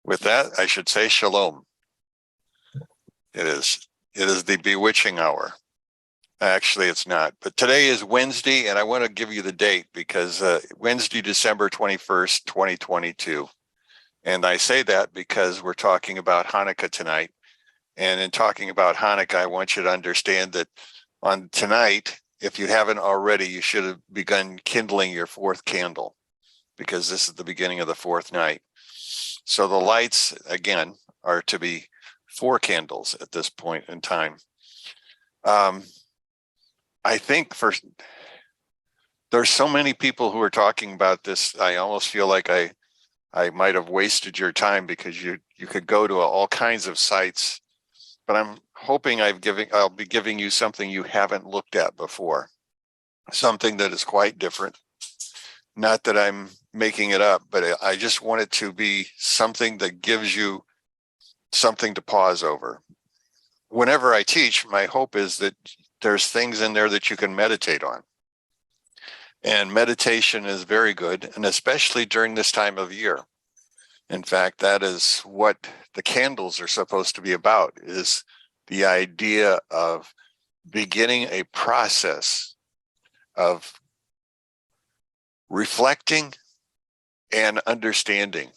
With that, I should say shalom. It is the bewitching hour. Actually, it's not. But today is Wednesday, and I want to give you the date because Wednesday, December 21st, 2022. And I say that because we're talking about Hanukkah tonight. And in talking about Hanukkah, I want you to understand that on tonight, if you haven't already, you should have begun kindling your fourth candle, because this is the beginning of the fourth night. So the lights, again, are to be 4 candles at this point in time. I think there's so many people who are talking about this. I almost feel like I might have wasted your time, because you could go to all kinds of sites, but I'm hoping I'll be giving you something you haven't looked at before, something that is quite different. Not that I'm making it up, but I just want it to be something that gives you something to pause over. Whenever I teach, my hope is that there's things in there that you can meditate on. And meditation is very good, and especially during this time of year. In fact, that is what the candles are supposed to be about, is the idea of beginning a process of reflecting and understanding.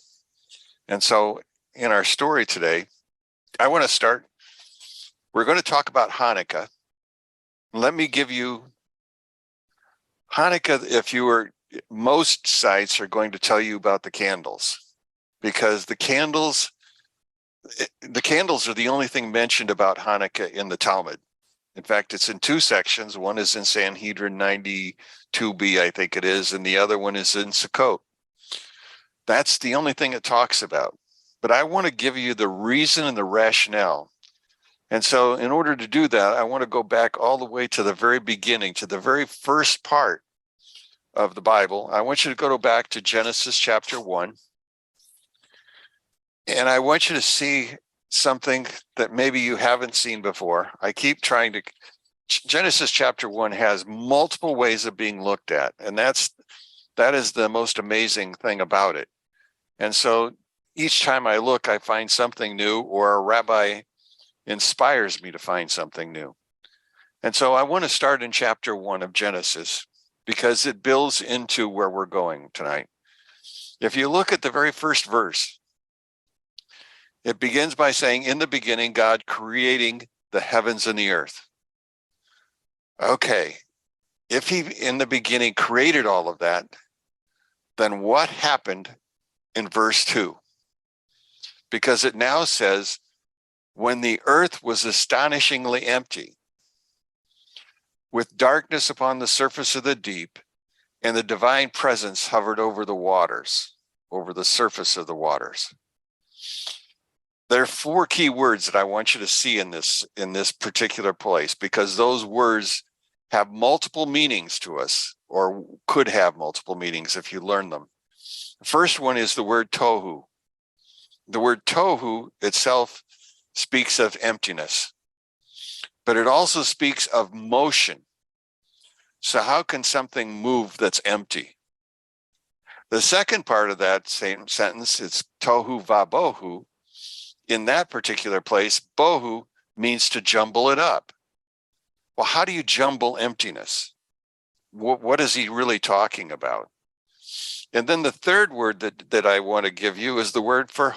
And so in our story today, I want to start, we're going to talk about Hanukkah. Let me give you Hanukkah. Most sites are going to tell you about the candles, because the candles are the only thing mentioned about Hanukkah in the Talmud. In fact, it's in 2 sections. One is in Sanhedrin 92b, I think it is, and the other one is in Sukkot. That's the only thing it talks about. But I want to give you the reason and the rationale. And so in order to do that, I want to go back all the way to the very beginning, to the very first part of the Bible. I want you to go back to Genesis chapter 1. And I want you to see something that maybe you haven't seen before. I keep trying to. Genesis chapter 1 has multiple ways of being looked at, and that is the most amazing thing about it. And so each time I look, I find something new, or a rabbi inspires me to find something new. And so I want to start in chapter 1 of Genesis, because it builds into where we're going tonight. If you look at the very first verse, it begins by saying, in the beginning, God creating the heavens and the earth. Okay, if he in the beginning created all of that, then what happened in verse 2? Because it now says, when the earth was astonishingly empty, with darkness upon the surface of the deep, and the divine presence hovered over the waters, over the surface of the waters. There are 4 key words that I want you to see in this particular place, because those words have multiple meanings to us, or could have multiple meanings if you learn them. The first one is the word tohu. The word tohu itself speaks of emptiness, but it also speaks of motion. So how can something move that's empty? The second part of that same sentence is tohu vabohu. In that particular place, bohu means to jumble it up. Well, how do you jumble emptiness? What is he really talking about? And then the third word that I want to give you is the word for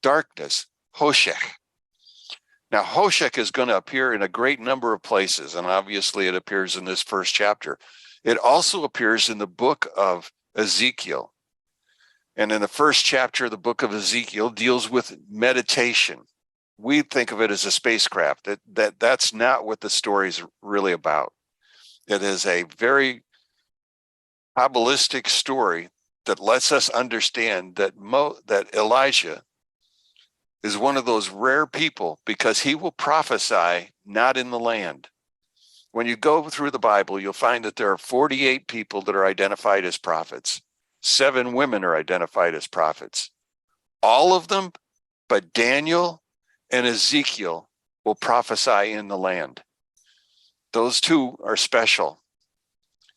darkness, hoshech. Now, hoshech is going to appear in a great number of places, and obviously it appears in this first chapter. It also appears in the book of Ezekiel. And in the first chapter of the book of Ezekiel deals with meditation. We think of it as a spacecraft. That's not what the story is really about. It is a very Kabbalistic story that lets us understand that Elijah is one of those rare people, because he will prophesy not in the land. When you go through the Bible, you'll find that there are 48 people that are identified as prophets. 7 women are identified as prophets. All of them, but Daniel and Ezekiel, will prophesy in the land. Those 2 are special,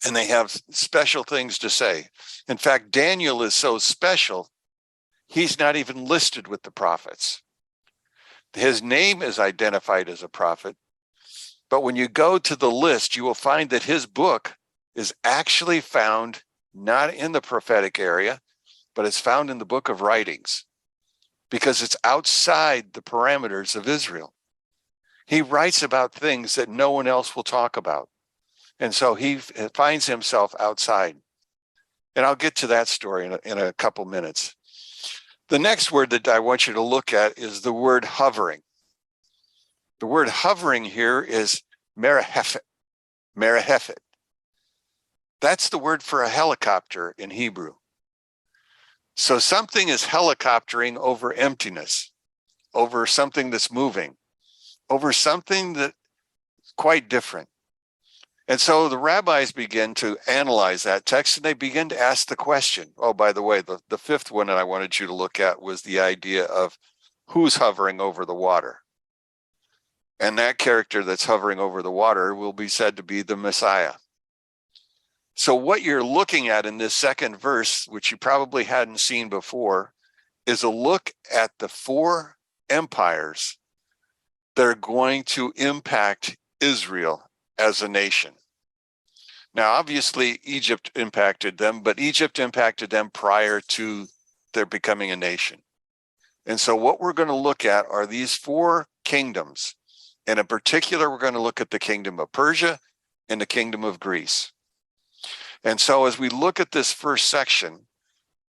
and they have special things to say. In fact, Daniel is so special, he's not even listed with the prophets. His name is identified as a prophet, but when you go to the list, you will find that his book is actually found not in the prophetic area, but it's found in the book of writings because it's outside the parameters of Israel. He writes about things that no one else will talk about. And so he finds himself outside. And I'll get to that story in a couple minutes. The next word that I want you to look at is the word hovering. The word hovering here is merahephet. Merahephet. That's the word for a helicopter in Hebrew. So something is helicoptering over emptiness, over something that's moving, over something that's quite different. And so the rabbis begin to analyze that text and they begin to ask the question. Oh, by the way, the fifth one that I wanted you to look at was the idea of who's hovering over the water. And that character that's hovering over the water will be said to be the Messiah. So what you're looking at in this second verse, which you probably hadn't seen before, is a look at the four empires that are going to impact Israel as a nation. Now, obviously, Egypt impacted them, but Egypt impacted them prior to their becoming a nation. And so what we're going to look at are these four kingdoms. And in particular, we're going to look at the kingdom of Persia and the kingdom of Greece. And so as we look at this first section,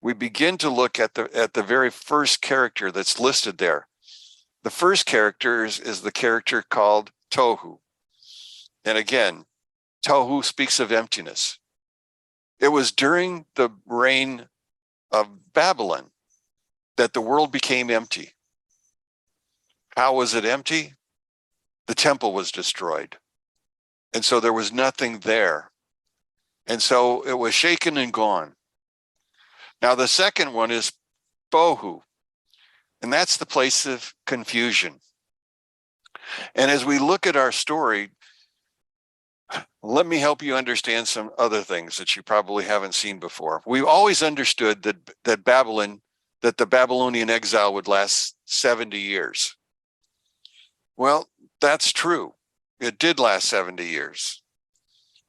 we begin to look at the very first character that's listed there. The first character is the character called Tohu. And again, Tohu speaks of emptiness. It was during the reign of Babylon that the world became empty. How was it empty? The temple was destroyed. And so there was nothing there. And so it was shaken and gone. Now the second one is Bohu, and that's the place of confusion. And as we look at our story, let me help you understand some other things that you probably haven't seen before. We've always understood that the Babylonian exile would last 70 years. Well, that's true. It did last 70 years,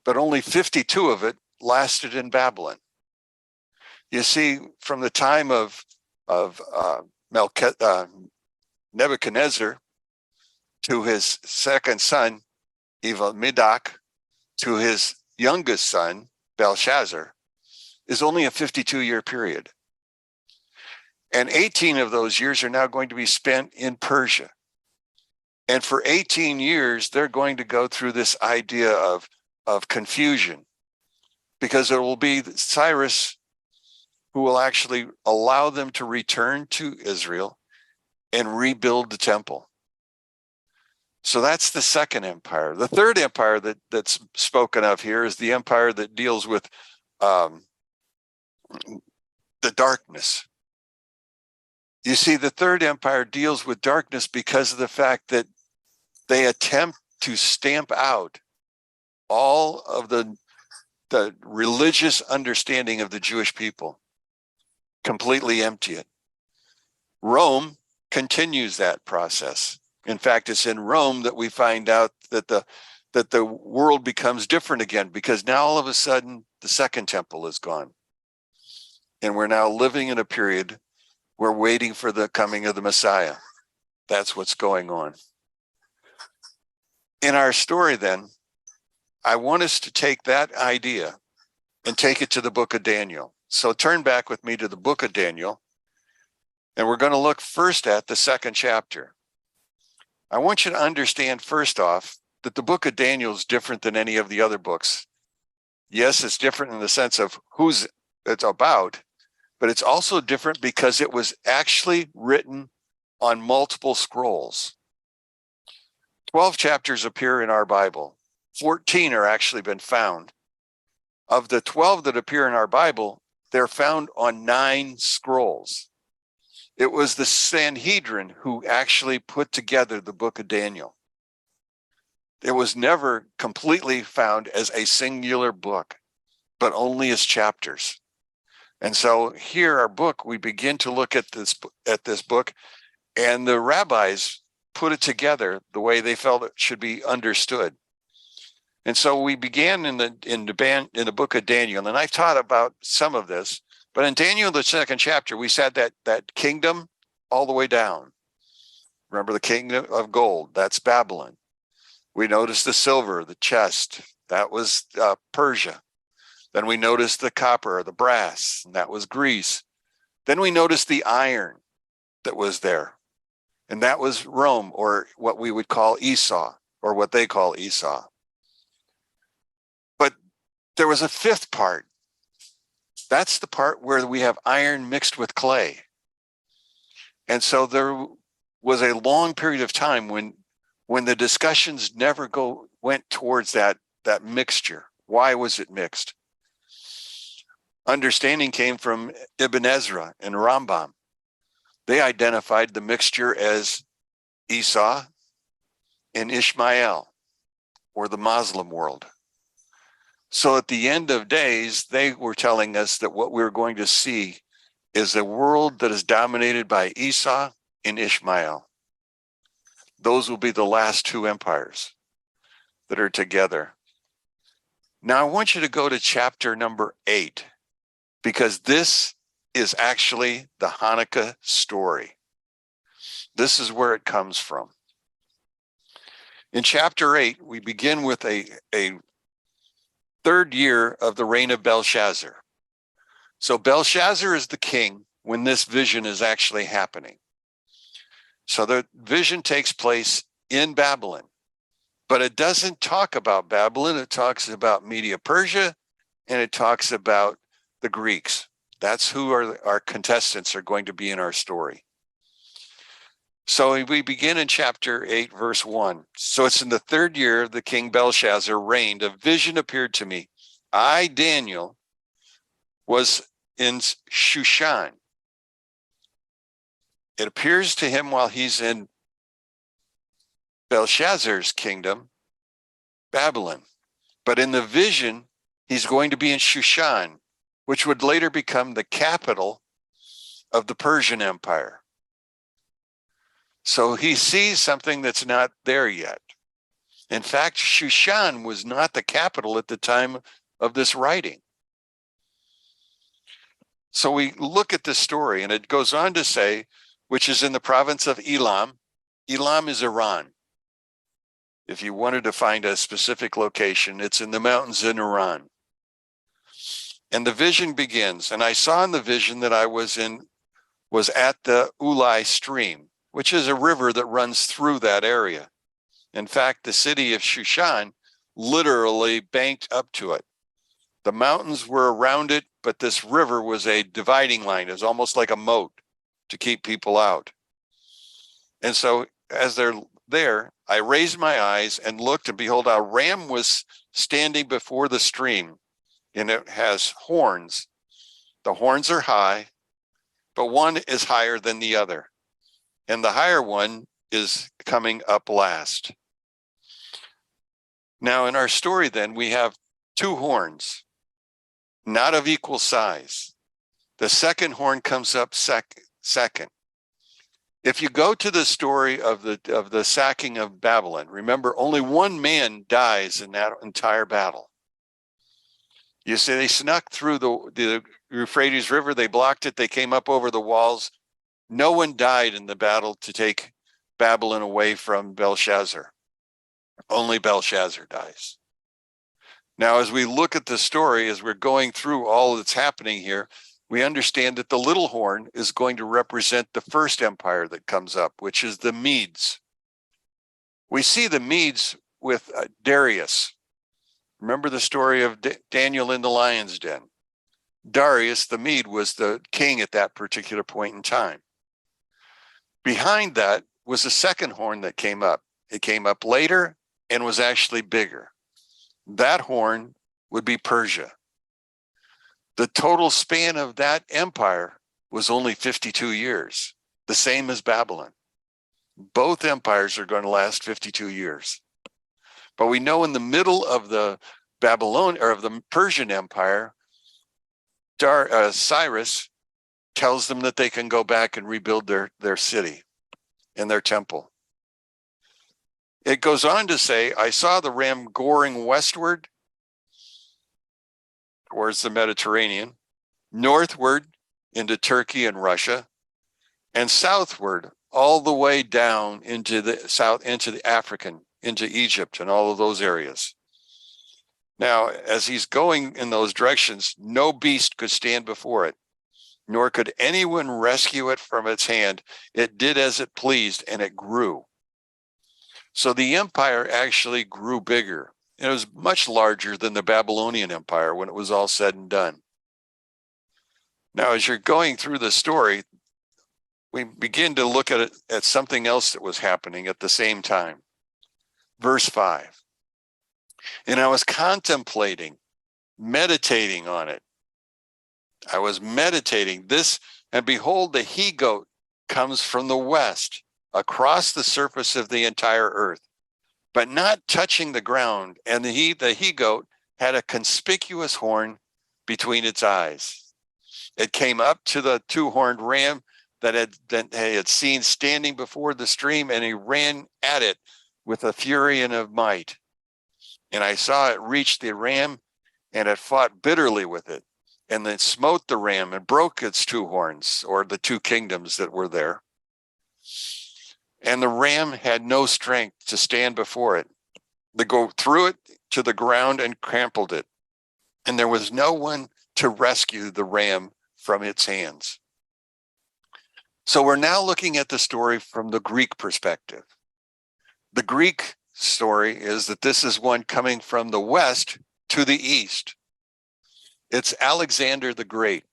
but only 52 of it lasted in Babylon. You see, from the time of Nebuchadnezzar to his second son, Evil-Merodach, to his youngest son, Belshazzar, is only a 52-year period. And 18 of those years are now going to be spent in Persia. And for 18 years, they're going to go through this idea of confusion, because it will be Cyrus who will actually allow them to return to Israel and rebuild the temple. So that's the second empire. The third empire that's spoken of here is the empire that deals with the darkness. You see, the third empire deals with darkness because of the fact that they attempt to stamp out all of the religious understanding of the Jewish people, completely empty it. Rome continues that process. In fact, it's in Rome that we find out that the world becomes different again, because now all of a sudden the second temple is gone. And we're now living in a period where we're waiting for the coming of the Messiah. That's what's going on. In our story then, I want us to take that idea and take it to the book of Daniel. So turn back with me to the book of Daniel, and we're going to look first at the second chapter. I want you to understand first off that the book of Daniel is different than any of the other books. Yes, it's different in the sense of who's it's about, but it's also different because it was actually written on multiple scrolls. 12 chapters appear in our Bible. 14 are actually been found. Of the 12 that appear in our Bible, they're found on 9 scrolls. It was the Sanhedrin who actually put together the book of Daniel. It was never completely found as a singular book, but only as chapters. And so here, our book, we begin to look at this book, and the rabbis put it together the way they felt it should be understood. And so we began in the book of Daniel, and I've taught about some of this, but in Daniel, the second chapter, we said that kingdom all the way down. Remember the kingdom of gold, that's Babylon. We noticed the silver, the chest, that was Persia. Then we noticed the copper, the brass, and that was Greece. Then we noticed the iron that was there, and that was Rome, or what we would call Esau, or what they call Esau. But there was a fifth part. That's the part where we have iron mixed with clay. And so there was a long period of time when the discussions never went towards that mixture. Why was it mixed? Understanding came from Ibn Ezra and Rambam. They identified the mixture as Esau and Ishmael, or the Muslim world. So at the end of days, they were telling us that what we're going to see is a world that is dominated by Esau and Ishmael. Those will be the last two empires that are together. Now I want you to go to chapter number 8, because this is actually the Hanukkah story. This is where it comes from. In chapter 8, we begin with a third year of the reign of Belshazzar. So Belshazzar is the king when this vision is actually happening. So the vision takes place in Babylon, but it doesn't talk about Babylon. It talks about Media Persia, and it talks about the Greeks. That's who our contestants are going to be in our story. So we begin in chapter 8, verse 1. So it's in the third year the king Belshazzar reigned. A vision appeared to me. I, Daniel, was in Shushan. It appears to him while he's in Belshazzar's kingdom, Babylon. But in the vision, he's going to be in Shushan, which would later become the capital of the Persian Empire. So he sees something that's not there yet. In fact, Shushan was not the capital at the time of this writing. So we look at this story, and it goes on to say, which is in the province of Elam. Elam is Iran. If you wanted to find a specific location, it's in the mountains in Iran. And the vision begins, and I saw in the vision that I was at the Ulai stream, which is a river that runs through that area. In fact, the city of Shushan literally banked up to it. The mountains were around it, but this river was a dividing line. It was almost like a moat to keep people out. And so as they're there, I raised my eyes and looked, and behold, a ram was standing before the stream, and it has horns. The horns are high, but one is higher than the other. And the higher one is coming up last. Now in our story then, we have two horns, not of equal size. The second horn comes up second. If you go to the story of the sacking of Babylon, remember only one man dies in that entire battle. You see, they snuck through the Euphrates River, they blocked it, they came up over the walls. No one died in the battle to take Babylon away from Belshazzar. Only Belshazzar dies. Now, as we look at the story, as we're going through all that's happening here, we understand that the little horn is going to represent the first empire that comes up, which is the Medes. We see the Medes with Darius. Remember the story of Daniel in the lion's den. Darius the Mede was the king at that particular point in time. Behind that was a second horn that came up. It came up later and was actually bigger. That horn would be Persia. The total span of that empire was only 52 years, the same as Babylon. Both empires are going to last 52 years. But we know in the middle of the Babylon or of the Persian Empire, Cyrus tells them that they can go back and rebuild their city and their temple. It goes on to say, I saw the ram goring westward towards the Mediterranean, northward into Turkey and Russia, and southward all the way down into the south, into the African, into Egypt and all of those areas. Now, as he's going in those directions, no beast could stand before it, nor could anyone rescue it from its hand. It did as it pleased, and it grew. So the empire actually grew bigger. It was much larger than the Babylonian Empire when it was all said and done. Now, as you're going through the story, we begin to look at something else that was happening at the same time. Verse 5. And I was contemplating, meditating on it. I was meditating this, and behold, the he-goat comes from the west across the surface of the entire earth, but not touching the ground. And the he-goat had a conspicuous horn between its eyes. It came up to the two-horned ram that he had seen standing before the stream, and he ran at it with a fury and of might. And I saw it reach the ram, and it fought bitterly with it, and then smote the ram and broke its two horns, or the two kingdoms that were there. And the ram had no strength to stand before it. The goat threw it to the ground and trampled it, and there was no one to rescue the ram from its hands. So we're now looking at the story from the Greek perspective. The Greek story is that this is one coming from the west to the east. It's Alexander the Great.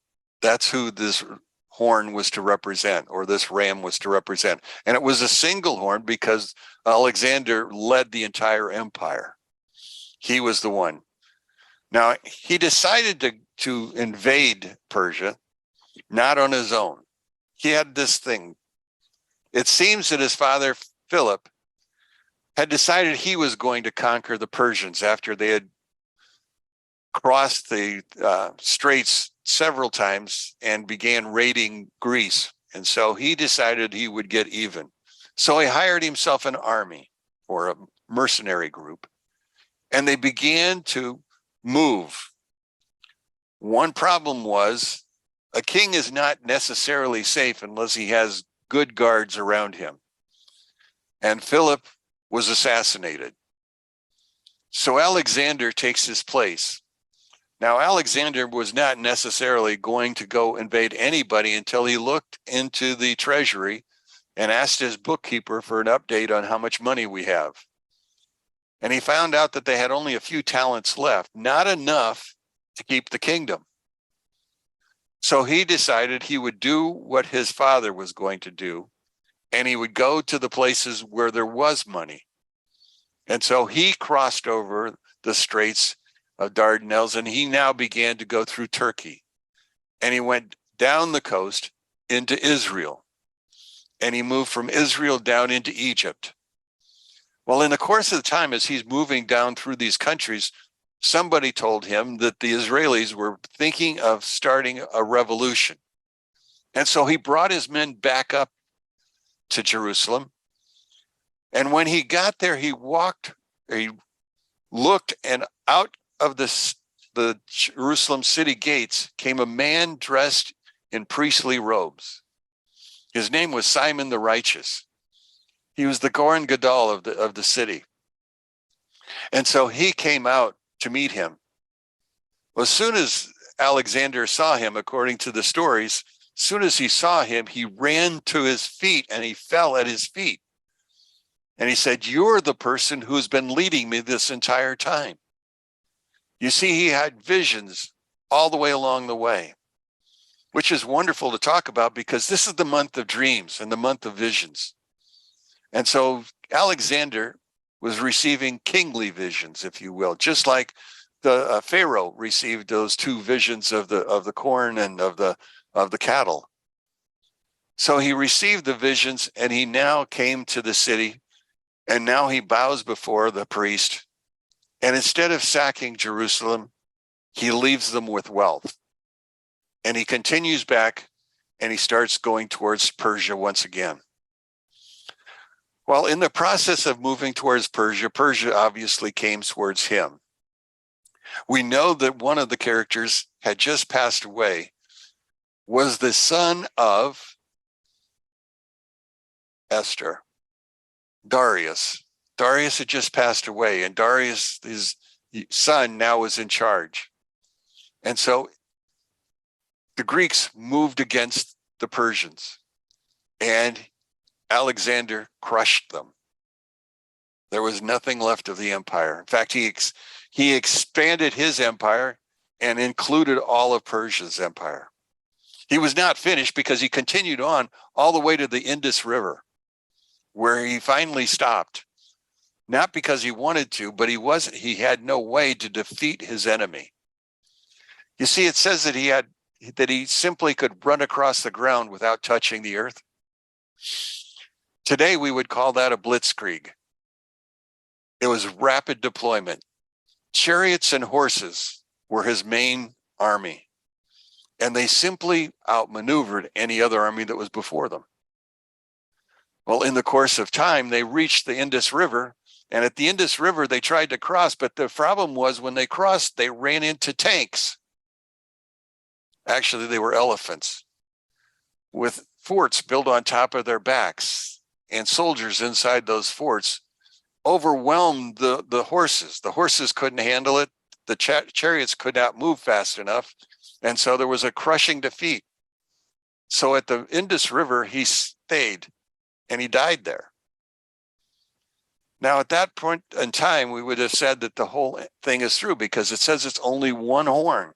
That's who this horn was to represent, or this ram was to represent. And it was a single horn because Alexander led the entire empire. He was the one. Now, he decided to invade Persia, not on his own. He had this thing. It seems that his father, Philip, had decided he was going to conquer the Persians after they had crossed the straits several times and began raiding Greece. And so he decided he would get even. So he hired himself an army, or a mercenary group, and they began to move. One problem was, a king is not necessarily safe unless he has good guards around him. And Philip was assassinated. So Alexander takes his place. Now, Alexander was not necessarily going to go invade anybody until he looked into the treasury and asked his bookkeeper for an update on how much money we have. And he found out that they had only a few talents left, not enough to keep the kingdom. So he decided he would do what his father was going to do, and he would go to the places where there was money. And so he crossed over the Straits of Dardanelles, and he now began to go through Turkey. And he went down the coast into Israel. And he moved from Israel down into Egypt. Well, in the course of the time, as he's moving down through these countries, somebody told him that the Israelis were thinking of starting a revolution. And so he brought his men back up to Jerusalem. And when he got there, he looked, and out of the Jerusalem city gates came a man dressed in priestly robes. His name was Simon the Righteous. He was the Kohen Gadol of the city. And so he came out to meet him. Well, as soon as Alexander saw him, according to the stories, as soon as he saw him, he ran to his feet and he fell at his feet. And he said, "You're the person who's been leading me this entire time." You see, he had visions all the way along the way, which is wonderful to talk about because this is the month of dreams and the month of visions. And so Alexander was receiving kingly visions, if you will, just like the Pharaoh received those two visions of the corn and of the cattle. So he received the visions, and he now came to the city, and now he bows before the priest. And instead of sacking Jerusalem, he leaves them with wealth. And he continues back and he starts going towards Persia once again. Well, in the process of moving towards Persia, Persia obviously came towards him. We know that one of the characters had just passed away, was the son of Esther, Darius. Darius had just passed away, and Darius, his son, now was in charge. And so the Greeks moved against the Persians, and Alexander crushed them. There was nothing left of the empire. In fact, he expanded his empire and included all of Persia's empire. He was not finished because he continued on all the way to the Indus River, where he finally stopped. Not because he wanted to, but he had no way to defeat his enemy. You see, it says that he simply could run across the ground without touching the earth. Today, we would call that a blitzkrieg. It was rapid deployment. Chariots and horses were his main army, and they simply outmaneuvered any other army that was before them. Well, in the course of time, they reached the Indus River, and at the Indus River, they tried to cross, but the problem was when they crossed, they ran into tanks. Actually, they were elephants with forts built on top of their backs, and soldiers inside those forts overwhelmed the horses. The horses couldn't handle it. The chariots could not move fast enough, and so there was a crushing defeat. So at the Indus River, he stayed, and he died there. Now, at that point in time, we would have said that the whole thing is through because it says it's only one horn.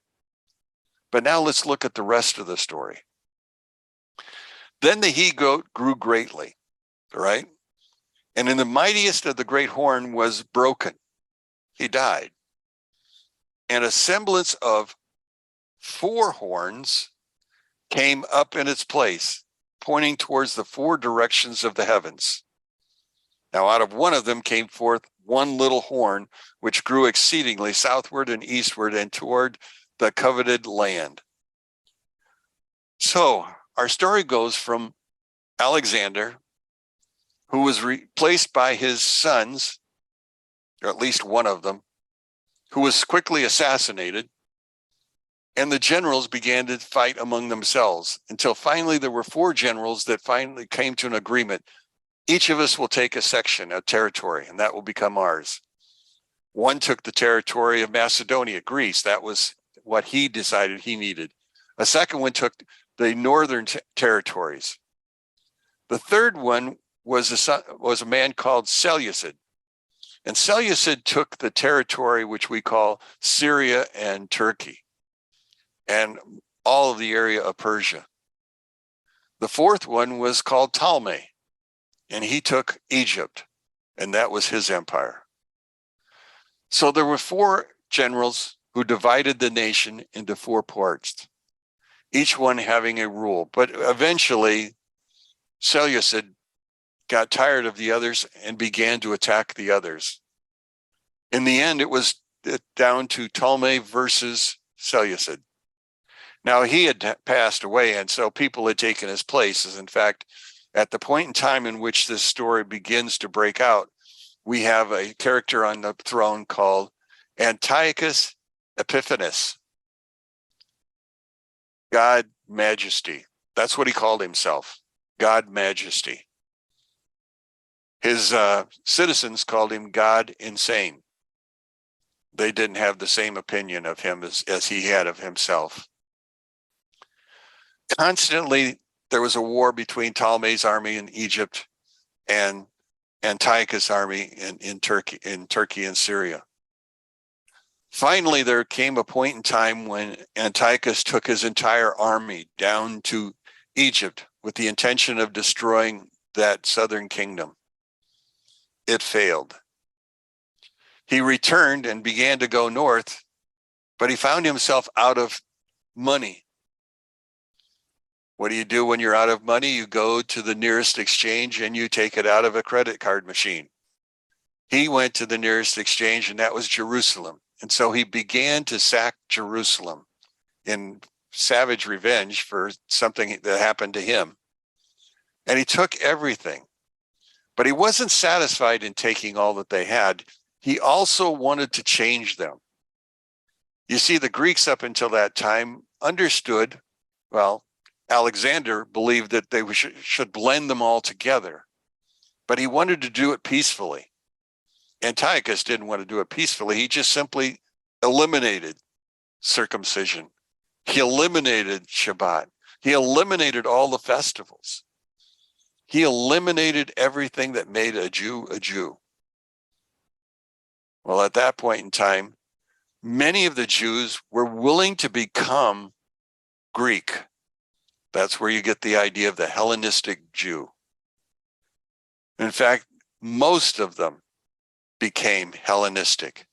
But now let's look at the rest of the story. Then the he-goat grew greatly, right? And in the mightiest of the great horn was broken. He died. And a semblance of 4 horns came up in its place, pointing towards the 4 directions of the heavens. Now, out of one of them came forth one little horn, which grew exceedingly southward and eastward and toward the coveted land. So our story goes from Alexander, who was replaced by his sons, or at least one of them, who was quickly assassinated, and the generals began to fight among themselves until finally there were 4 generals that finally came to an agreement. Each of us will take a section, a territory, and that will become ours. One took the territory of Macedonia, Greece. That was what he decided he needed. A second one took the northern territories. The third one was a man called Seleucid. And Seleucid took the territory which we call Syria and Turkey and all of the area of Persia. The fourth one was called Ptolemy, and he took Egypt, and that was his empire. So there were 4 generals who divided the nation into 4 parts, each one having a rule. But eventually, Seleucid got tired of the others and began to attack the others. In the end, it was down to Ptolemy versus Seleucid. Now, he had passed away, and so people had taken his place. In fact, at the point in time in which this story begins to break out, we have a character on the throne called Antiochus Epiphanes, God Majesty. That's what he called himself, God Majesty. His citizens called him God Insane. They didn't have the same opinion of him as he had of himself. Constantly, there was a war between Ptolemy's army in Egypt and Antiochus' army in Turkey and Syria. Finally, there came a point in time when Antiochus took his entire army down to Egypt with the intention of destroying that southern kingdom. It failed. He returned and began to go north, but he found himself out of money. What do you do when you're out of money? You go to the nearest exchange and you take it out of a credit card machine. He went to the nearest exchange, and that was Jerusalem. And so he began to sack Jerusalem in savage revenge for something that happened to him. And he took everything. But he wasn't satisfied in taking all that they had. He also wanted to change them. You see, the Greeks up until that time understood, well, Alexander believed that they should blend them all together, but he wanted to do it peacefully. Antiochus didn't want to do it peacefully. He just simply eliminated circumcision. He eliminated Shabbat. He eliminated all the festivals. He eliminated everything that made a Jew a Jew. Well, at that point in time, many of the Jews were willing to become Greek. That's where you get the idea of the Hellenistic Jew. In fact, most of them became Hellenistic.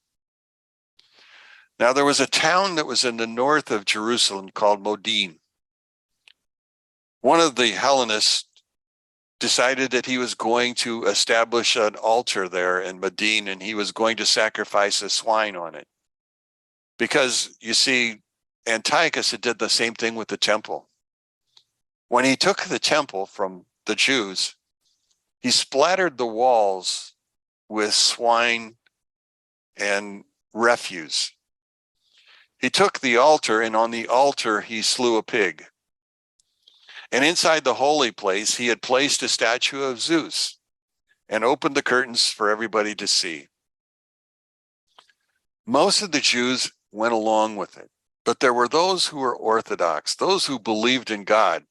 Now, there was a town that was in the north of Jerusalem called Modin. One of the Hellenists decided that he was going to establish an altar there in Modin, and he was going to sacrifice a swine on it. Because, you see, Antiochus had did the same thing with the temple. When he took the temple from the Jews, he splattered the walls with swine and refuse. He took the altar, and on the altar he slew a pig. And inside the holy place, he had placed a statue of Zeus and opened the curtains for everybody to see. Most of the Jews went along with it, but there were those who were Orthodox, those who believed in God,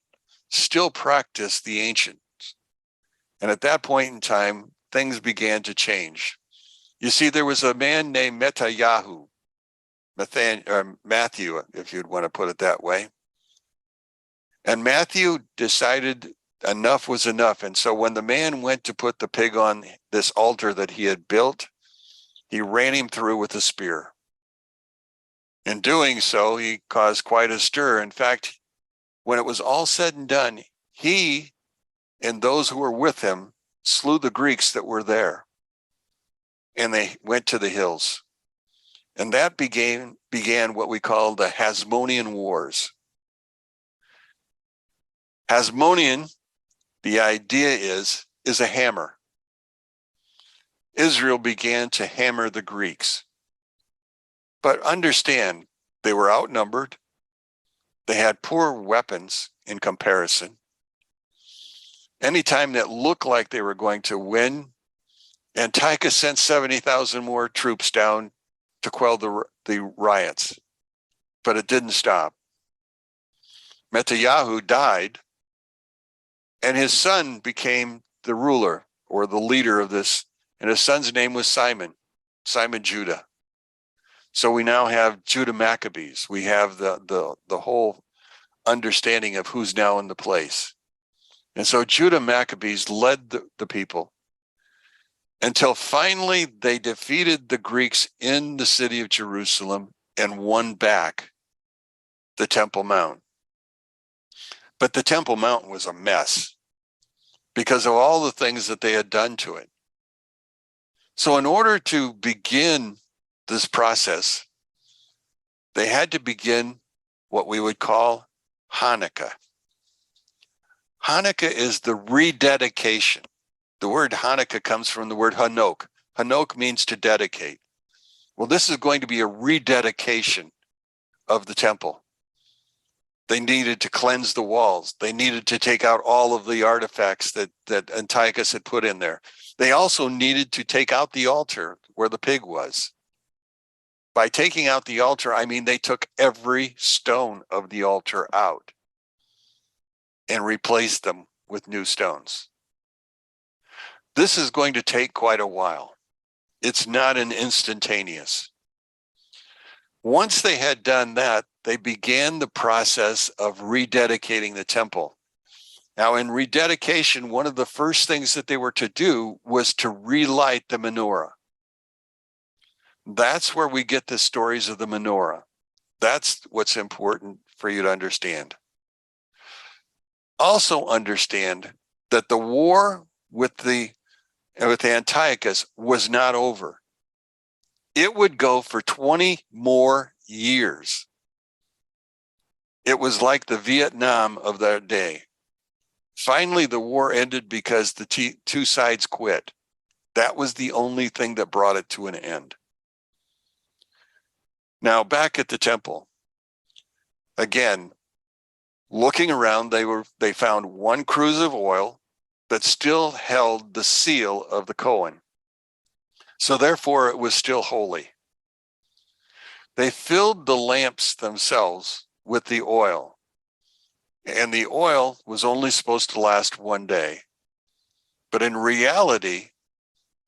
still practiced the ancients. And at that point in time, things began to change. You see, there was a man named Matthew, if you'd want to put it that way. And Matthew decided enough was enough. And so when the man went to put the pig on this altar that he had built, he ran him through with a spear. In doing so, he caused quite a stir. In fact, when it was all said and done, he and those who were with him slew the Greeks that were there. And they went to the hills. And that began what we call the Hasmonean Wars. Hasmonean, the idea is a hammer. Israel began to hammer the Greeks. But understand, they were outnumbered. They had poor weapons in comparison. Anytime that looked like they were going to win, Antiochus sent 70,000 more troops down to quell the riots. But it didn't stop. Matthew died, and his son became the ruler or the leader of this. And his son's name was Simon Judah. So we now have Judah Maccabees. We have the whole understanding of who's now in the place. And so Judah Maccabees led the people until finally they defeated the Greeks in the city of Jerusalem and won back the Temple Mount. But the Temple Mount was a mess because of all the things that they had done to it. So in order to begin this process, they had to begin what we would call Hanukkah. Hanukkah is the rededication. The word Hanukkah comes from the word Hanok. Hanok means to dedicate. Well, this is going to be a rededication of the temple. They needed to cleanse the walls. They needed to take out all of the artifacts that Antiochus had put in there. They also needed to take out the altar where the pig was. By taking out the altar, I mean they took every stone of the altar out and replaced them with new stones. This is going to take quite a while. It's not an instantaneous. Once they had done that, they began the process of rededicating the temple. Now, in rededication, one of the first things that they were to do was to relight the menorah. That's where we get the stories of the menorah. That's what's important for you to understand. Also understand that the war with Antiochus was not over. It would go for 20 more years. It was like the Vietnam of that day. Finally, the war ended because the two sides quit. That was the only thing that brought it to an end. Now, back at the temple, again, looking around, they found one cruse of oil that still held the seal of the Cohen. So therefore, it was still holy. They filled the lamps themselves with the oil, and the oil was only supposed to last one day. But in reality,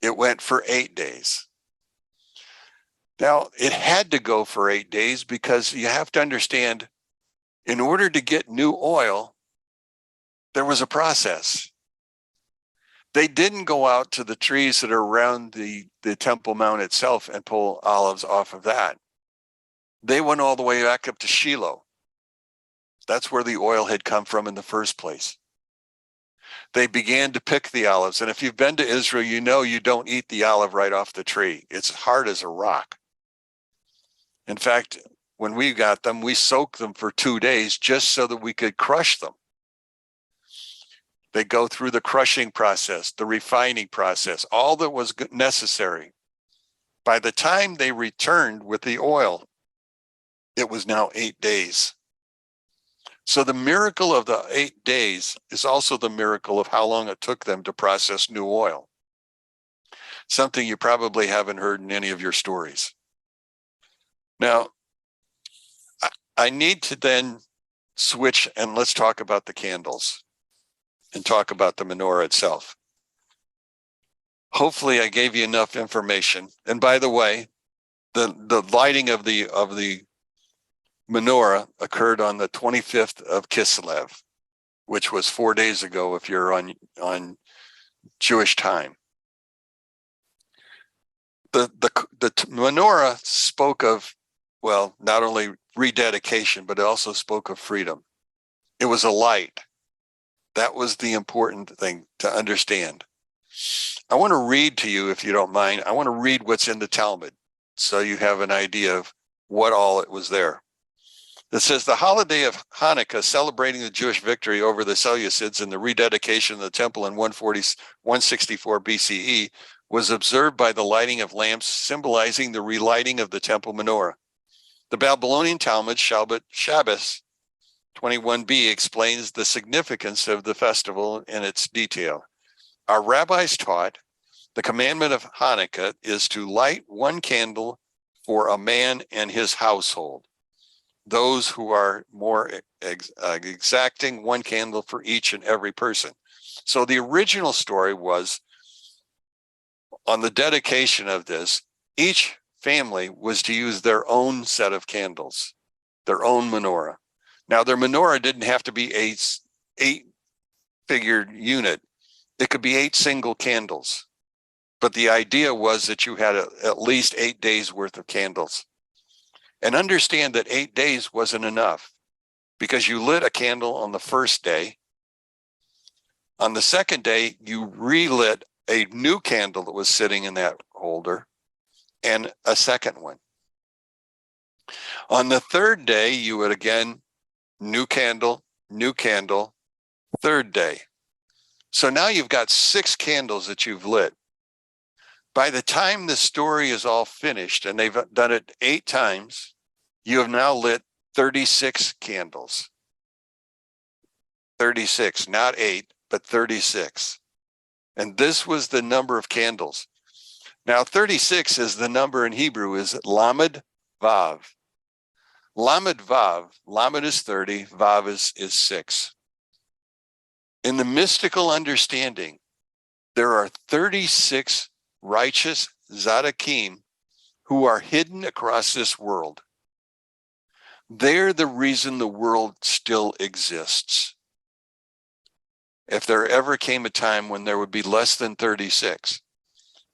it went for 8 days. Now, it had to go for 8 days because you have to understand, in order to get new oil, there was a process. They didn't go out to the trees that are around the Temple Mount itself and pull olives off of that. They went all the way back up to Shiloh. That's where the oil had come from in the first place. They began to pick the olives. And if you've been to Israel, you know you don't eat the olive right off the tree. It's hard as a rock. In fact, when we got them, we soaked them for 2 days just so that we could crush them. They go through the crushing process, the refining process, all that was necessary. By the time they returned with the oil, it was now 8 days. So the miracle of the 8 days is also the miracle of how long it took them to process new oil. Something you probably haven't heard in any of your stories. Now, I need to then switch and let's talk about the candles and talk about the menorah itself. Hopefully I gave you enough information. And by the way, the lighting of the menorah occurred on the 25th of Kislev, which was 4 days ago if you're on Jewish time. The menorah spoke of, well, not only rededication, but it also spoke of freedom. It was a light. That was the important thing to understand. I want to read to you, if you don't mind, I want to read what's in the Talmud so you have an idea of what all it was there. It says, the holiday of Hanukkah, celebrating the Jewish victory over the Seleucids and the rededication of the temple in 164 BCE, was observed by the lighting of lamps, symbolizing the relighting of the temple menorah. The Babylonian Talmud, Shabbos 21b, explains the significance of the festival in its detail. Our rabbis taught the commandment of Hanukkah is to light one candle for a man and his household. Those who are more exacting, one candle for each and every person. So the original story was, on the dedication of this, each family was to use their own set of candles, their own menorah. Now, their menorah didn't have to be a 8-figured unit. It could be 8 single candles. But the idea was that you had at least 8 days worth of candles. And understand that 8 days wasn't enough, because you lit a candle on the first day. On the second day, you relit a new candle that was sitting in that holder and a second one. On the third day, you would again, new candle, third day. So now you've got 6 candles that you've lit. By the time the story is all finished, and they've done it 8 times, you have now lit 36 candles. 36, not 8, but 36. And this was the number of candles. Now, 36 is the number in Hebrew, is Lamed Vav. Lamed Vav, Lamed is 30, Vav is 6. In the mystical understanding, there are 36 righteous Tzaddikim who are hidden across this world. They're the reason the world still exists. If there ever came a time when there would be less than 36,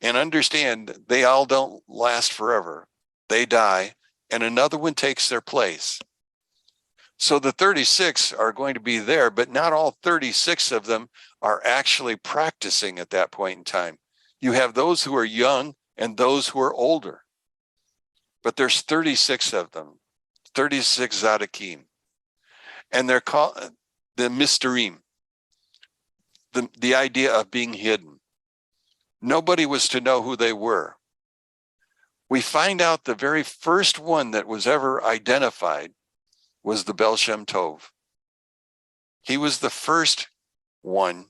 and understand, they all don't last forever. They die, and another one takes their place. So the 36 are going to be there, but not all 36 of them are actually practicing at that point in time. You have those who are young and those who are older. But there's 36 of them, 36 Tzaddikim. And they're called the mysterim, the idea of being hidden. Nobody was to know who they were. We find out the very first one that was ever identified was the Baal Shem Tov. He was the first one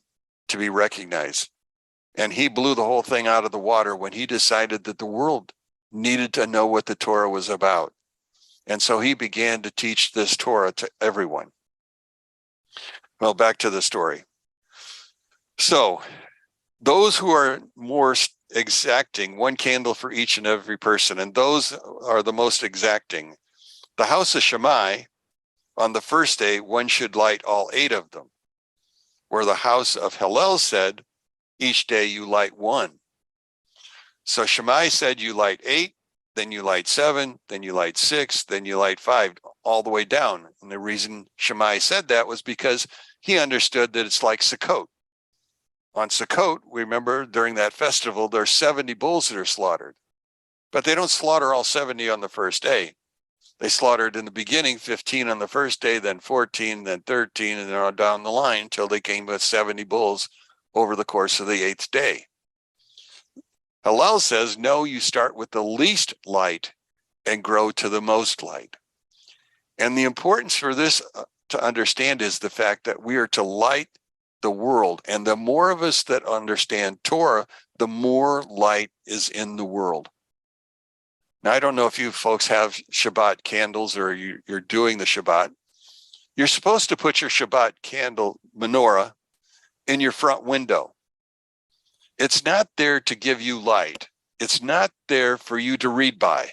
to be recognized. And he blew the whole thing out of the water when he decided that the world needed to know what the Torah was about. And so he began to teach this Torah to everyone. Well, back to the story. So those who are more exacting, one candle for each and every person, and those are the most exacting. The house of Shammai, on the first day, one should light all 8 of them, where the house of Hillel said, each day you light 1. So Shammai said you light 8, then you light 7, then you light 6, then you light 5, all the way down. And the reason Shammai said that was because he understood that it's like Sukkot. On Sukkot, we remember during that festival, there's 70 bulls that are slaughtered. But they don't slaughter all 70 on the first day. They slaughtered in the beginning 15 on the first day, then 14, then 13, and then on down the line until they came with 70 bulls over the course of the 8th day. Hillel says, no, you start with the least light and grow to the most light. And the importance for this to understand is the fact that we are to light the world. And the more of us that understand Torah, the more light is in the world. Now, I don't know if you folks have Shabbat candles or you're doing the Shabbat. You're supposed to put your Shabbat candle menorah in your front window. It's not there to give you light. It's not there for you to read by.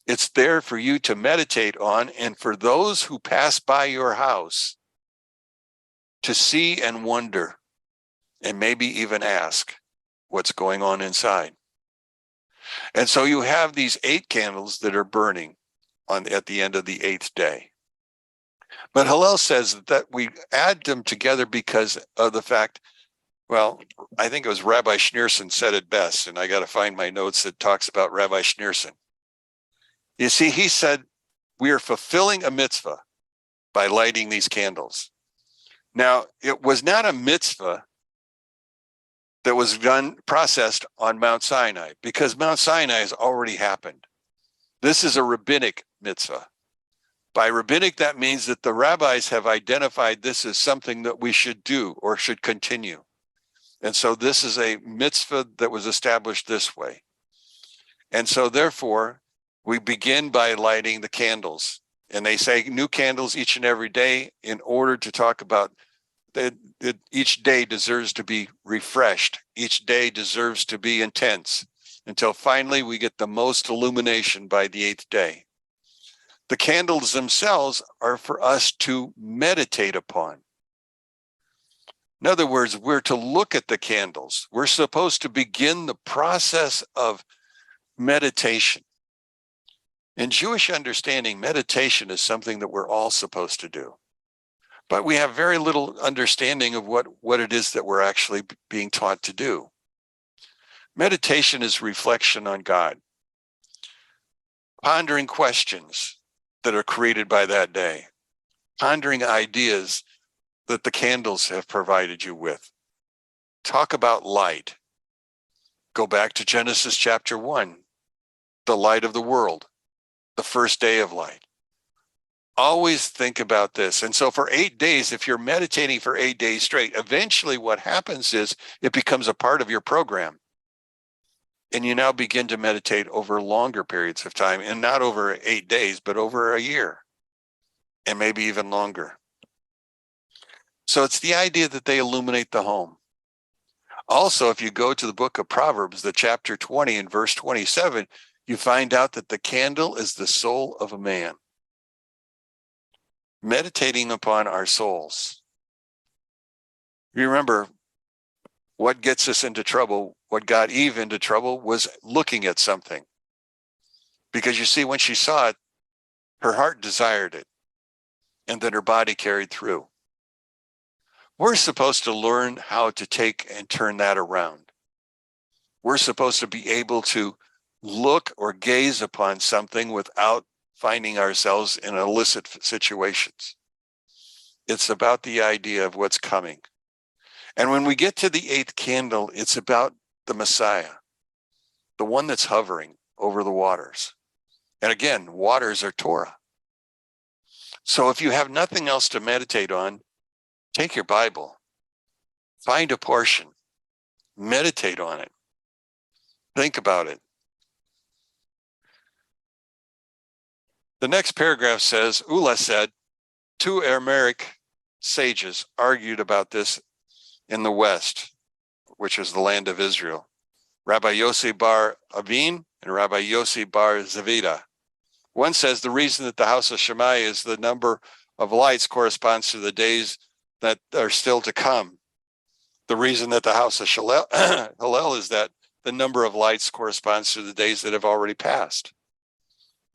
It's there for you to meditate on, and for those who pass by your house to see and wonder, and maybe even ask what's going on inside. And so you have these 8 candles that are burning at the end of the 8th day. But Hillel says that we add them together because of the fact, well, I think it was Rabbi Schneerson said it best, and I got to find my notes that talks about Rabbi Schneerson. You see, he said, we are fulfilling a mitzvah by lighting these candles. Now, it was not a mitzvah that was processed on Mount Sinai, because Mount Sinai has already happened. This is a rabbinic mitzvah. By rabbinic, that means that the rabbis have identified this as something that we should do or should continue. And so this is a mitzvah that was established this way. And so therefore, we begin by lighting the candles. And they say new candles each and every day in order to talk about that each day deserves to be refreshed. Each day deserves to be intense until finally we get the most illumination by the 8th day. The candles themselves are for us to meditate upon. In other words, we're to look at the candles. We're supposed to begin the process of meditation. In Jewish understanding, meditation is something that we're all supposed to do. But we have very little understanding of what it is that we're actually being taught to do. Meditation is reflection on God, pondering questions that are created by that day, pondering ideas that the candles have provided you with. Talk about light. Go back to Genesis chapter 1, the light of the world, the first day of light. Always think about this. And so for 8 days, if you're meditating for 8 days straight, eventually what happens is it becomes a part of your program. And you now begin to meditate over longer periods of time, and not over 8 days, but over a year, and maybe even longer. So it's the idea that they illuminate the home. Also, if you go to the book of Proverbs, the chapter 20 and verse 27, you find out that the candle is the soul of a man. Meditating upon our souls. You remember, what gets us into trouble, what got Eve into trouble, was looking at something. Because you see, when she saw it, her heart desired it, and then her body carried through. We're supposed to learn how to take and turn that around. We're supposed to be able to look or gaze upon something without finding ourselves in illicit situations. It's about the idea of what's coming. And when we get to the 8th candle, it's about the Messiah, the one that's hovering over the waters. And again, waters are Torah. So if you have nothing else to meditate on, take your Bible, find a portion, meditate on it, think about it. The next paragraph says, Ula said, 2 Aramaic sages argued about this in the West, which is the land of Israel, Rabbi Yossi bar Avin and Rabbi Yossi bar Zavida. One says the reason that the house of Shammai is the number of lights corresponds to the days that are still to come. The reason that the house of Hillel is that the number of lights corresponds to the days that have already passed.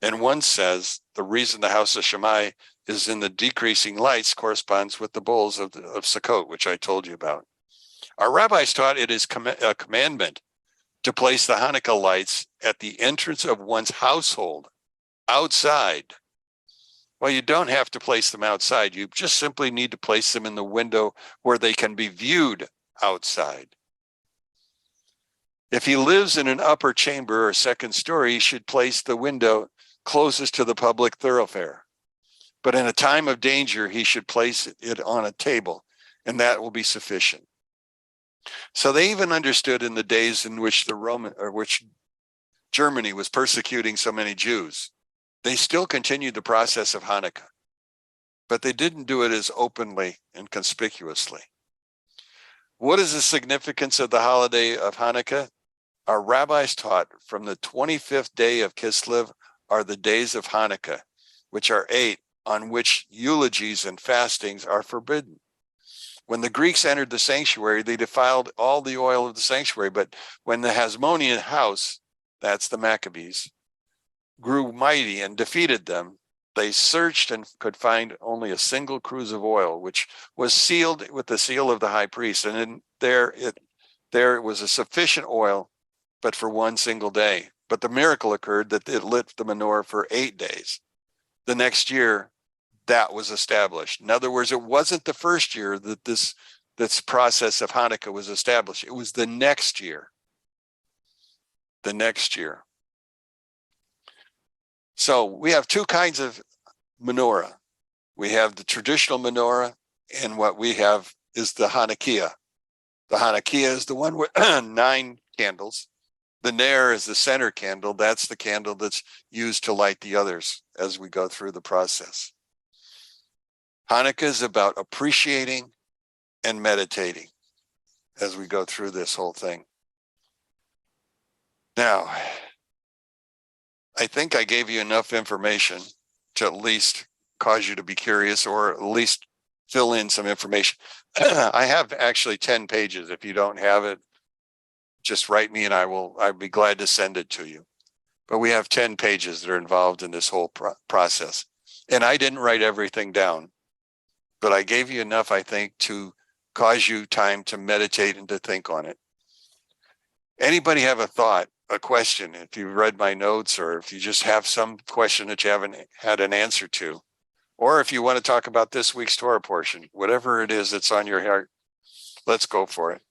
And one says the reason the house of Shammai is in the decreasing lights corresponds with the bowls of Sukkot, which I told you about. Our rabbis taught it is a commandment to place the Hanukkah lights at the entrance of one's household, outside. Well, you don't have to place them outside. You just simply need to place them in the window where they can be viewed outside. If he lives in an upper chamber or second story, he should place the window closest to the public thoroughfare. But in a time of danger, he should place it on a table, and that will be sufficient. So they even understood in the days in which which Germany was persecuting so many Jews, they still continued the process of Hanukkah, but they didn't do it as openly and conspicuously. What is the significance of the holiday of Hanukkah? Our rabbis taught from the 25th day of Kislev are the days of Hanukkah, which are 8, on which eulogies and fastings are forbidden. When the Greeks entered the sanctuary, they defiled all the oil of the sanctuary, but when the Hasmonean house, that's the Maccabees, grew mighty and defeated them, they searched and could find only a single cruse of oil, which was sealed with the seal of the high priest. And in there it was a sufficient oil, but for one single day. But the miracle occurred that it lit the menorah for 8 days. The next year, that was established. In other words, it wasn't the first year that this process of Hanukkah was established. It was the next year. The next year. So we have 2 kinds of menorah. We have the traditional menorah, and what we have is the Hanukkah. The Hanukkah is the one with 9 candles. The Ner is the center candle. That's the candle that's used to light the others as we go through the process. Hanukkah is about appreciating and meditating as we go through this whole thing. Now, I think I gave you enough information to at least cause you to be curious, or at least fill in some information. I have actually 10 pages. If you don't have it, just write me and I'd be glad to send it to you. But we have 10 pages that are involved in this whole process. And I didn't write everything down, but I gave you enough, I think, to cause you time to meditate and to think on it. Anybody have a thought, a question, if you've read my notes, or if you just have some question that you haven't had an answer to, or if you want to talk about this week's Torah portion, whatever it is that's on your heart, let's go for it.